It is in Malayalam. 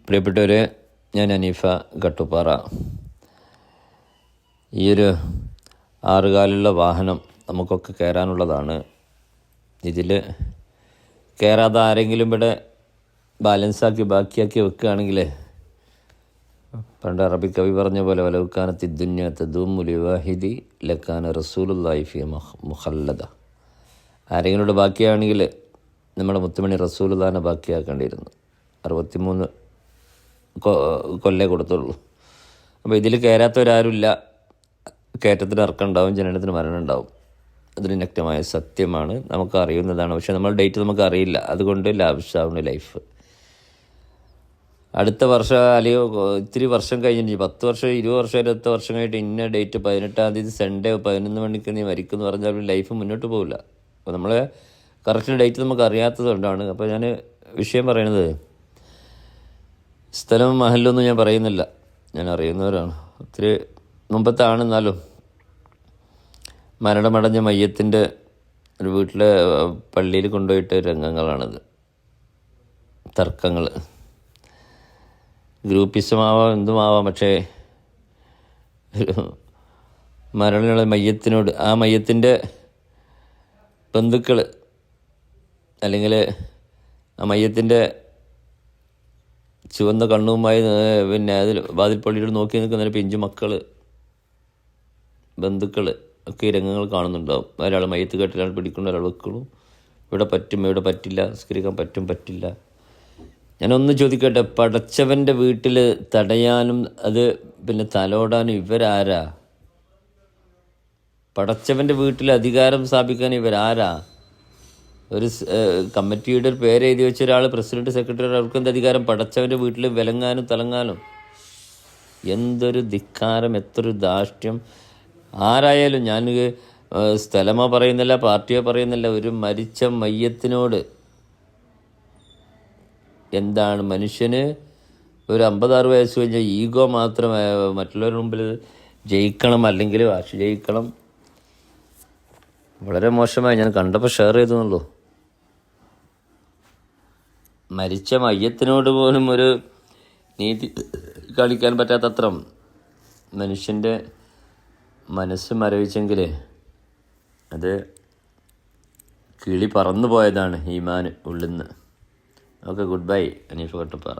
പ്രിയപ്പെട്ടവരെ, ഞാൻ അനീഫ കട്ടുപ്പാറ. ഈയൊരു ആറുകാലുള്ള വാഹനം നമുക്കൊക്കെ കയറാനുള്ളതാണ്. ഇതിൽ കയറാതെ ആരെങ്കിലും ഇവിടെ ബാലൻസാക്കി ബാക്കിയാക്കി വെക്കുകയാണെങ്കിൽ പണ്ട് അറബി കവി പറഞ്ഞ പോലെ വലവുക്കാനത്തി ദുന്യ തദൂമുലി വാഹിദി ലക്കാന റസൂലുള്ളാഹി ഫി മുഖല്ലദ. ആരെങ്കിലും ഇവിടെ ബാക്കിയാണെങ്കിൽ നമ്മുടെ മുത്തുമണി റസൂലുള്ളാഹിനെ ബാക്കിയാക്കേണ്ടിയിരുന്നു. 63 കൊല്ലേ കൊടുത്തുള്ളൂ. അപ്പോൾ ഇതിൽ കയറാത്തവരാരുമില്ല. കയറ്റത്തിന് ഇറക്കമുണ്ടാവും, ജനനത്തിന് മരണം ഉണ്ടാവും. അതൊരു വ്യക്തമായ സത്യമാണ്, നമുക്ക് അറിയുന്നതാണ്. പക്ഷേ നമ്മൾ ഡേറ്റ് നമുക്ക് അറിയില്ല. അതുകൊണ്ട് ലാവിഷാവുന്ന ലൈഫ് അടുത്ത വർഷം അല്ലെങ്കിൽ ഇത്തിരി വർഷം കഴിഞ്ഞിട്ട് 10 വർഷം 20 വർഷം 20 വർഷം കഴിഞ്ഞിട്ട് ഇന്ന ഡേറ്റ് 18-ാം തീയതി സൺഡേ 11 മണിക്ക് നീ മരിക്കുമെന്ന് പറഞ്ഞാൽ ലൈഫ് മുന്നോട്ട് പോകില്ല. അപ്പോൾ നമ്മൾ കറക്റ്റ് ഡേറ്റ് നമുക്ക് അറിയാത്തത് കൊണ്ടാണ്. അപ്പോൾ ഞാൻ വിഷയം പറയുന്നത് സ്ഥലം മഹലൊന്നും ഞാൻ പറയുന്നില്ല, ഞാൻ അറിയുന്നവരാണ്. ഒത്തിരി മുമ്പത്താണെന്നാലും മരണമടഞ്ഞ മയ്യത്തിൻ്റെ ഒരു വീട്ടിലെ പള്ളിയിൽ കൊണ്ടുപോയിട്ട് രംഗങ്ങളാണിത്. തർക്കങ്ങൾ ഗ്രൂപ്പിസമാവാം, എന്തുമാവാം. പക്ഷേ മരണമുള്ള മയ്യത്തിനോട് ആ മയ്യത്തിൻ്റെ ബന്ധുക്കൾ അല്ലെങ്കിൽ ആ മയ്യത്തിൻ്റെ ചുവന്ന കണ്ണുമായി പിന്നെ അതിൽ വാതിൽപ്പള്ളിയോട് നോക്കി നിൽക്കുന്ന പിഞ്ചു മക്കൾ, ബന്ധുക്കൾ ഒക്കെ ഈ രംഗങ്ങൾ കാണുന്നുണ്ടാവും. ഒരാൾ മയ്യത്ത് കേട്ടിലാണ് പിടിക്കുന്നു, ഒരാൾ വെക്കുന്നു. ഇവിടെ പറ്റും, ഇവിടെ പറ്റില്ല, സംസ്കരിക്കാൻ പറ്റും, പറ്റില്ല. ഞാനൊന്ന് ചോദിക്കട്ടെ, പടച്ചവൻ്റെ വീട്ടിൽ തടയാനും അത് പിന്നെ തലോടാനും ഇവരാരാ? പടച്ചവൻ്റെ വീട്ടിൽ അധികാരം സ്ഥാപിക്കാൻ ഇവരാരാ? ഒരു കമ്മിറ്റിയുടെ ഒരു പേര് എഴുതി വെച്ച ഒരാൾ പ്രസിഡന്റ്, സെക്രട്ടറി, അവർക്ക് എന്ത് അധികാരം പടച്ചവൻ്റെ വീട്ടിൽ വിലങ്ങാനും തലങ്ങാനും? എന്തൊരു ധിക്കാരം, എത്രയൊരു ധാർഷ്ട്യം! ആരായാലും, ഞാൻ സ്ഥലമോ പറയുന്നില്ല, പാർട്ടിയോ പറയുന്നില്ല, ഒരു മരിച്ച മയ്യത്തിനോട് എന്താണ് മനുഷ്യന് ഒരു 56 വയസ്സ് കഴിഞ്ഞാൽ ഈഗോ മാത്രം മറ്റുള്ളവരുടെ മുമ്പിൽ ജയിക്കണം, അല്ലെങ്കിൽ വാശി ജയിക്കണം. വളരെ മോശമായി. ഞാൻ കണ്ടപ്പോൾ ഷെയർ ചെയ്തെന്നുള്ളൂ. മരിച്ച മയ്യത്തിനോട് പോലും ഒരു നീതി കളിക്കാൻ പറ്റാത്തത്ര മനുഷ്യൻ്റെ മനസ്സ് മരവിച്ചെങ്കിൽ അത് കിളി പറന്നു പോയതാണ് ഈമാൻ ഉള്ളിൽ നിന്ന്. Okay, good bye. Haneefa Kattuppara.